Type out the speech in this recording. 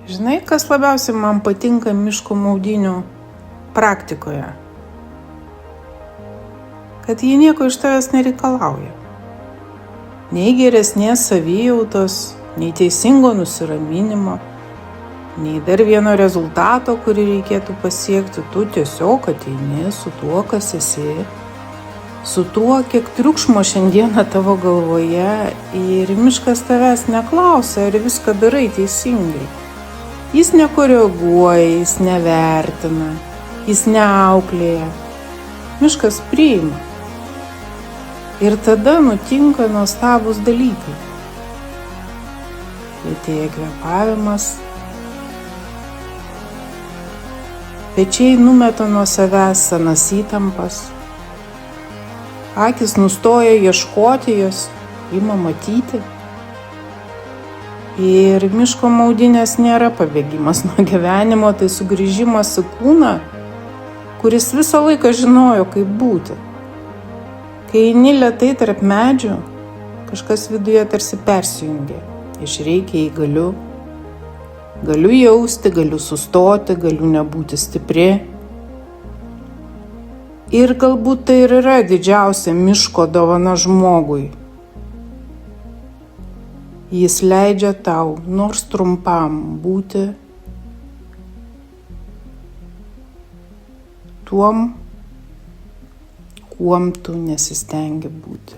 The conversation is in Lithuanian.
Žinai, kas labiausiai man patinka miško maudynių praktikoje? Kad jie nieko iš tavęs nereikalauja. Nei geresnės savijautos, nei teisingo nusiraminimo, nei dar vieno rezultato, kurį reikėtų pasiekti. Tu tiesiog ateini su tuo, kas esi, su tuo, kiek triukšmo šiandieną tavo galvoje, ir miškas tavęs neklausia, ar viską darai teisingai. Jis nekoreguoja, jis nevertina, jis neauklėja. Miškas priima. Ir tada nutinka nuostabūs dalykai. Lėtėja kvėpavimas, pečiai numeta nuo savęs senas įtampas, akis nustoja ieškoti, jos ima matyti. Ir miško maudynės nėra pabėgimas nuo gyvenimo, tai sugrįžimas į kūną, kuris visą laiką žinojo, kaip būti. Kai eini lėtai tarp medžių, kažkas viduje tarsi persijungia. Išreikia į galiu. Galiu jausti, galiu sustoti, galiu nebūti stipri. Ir galbūt tai ir yra didžiausia miško dovana žmogui. Jis leidžia tau nors trumpam būti tuom, kuom tu nesistengi būti.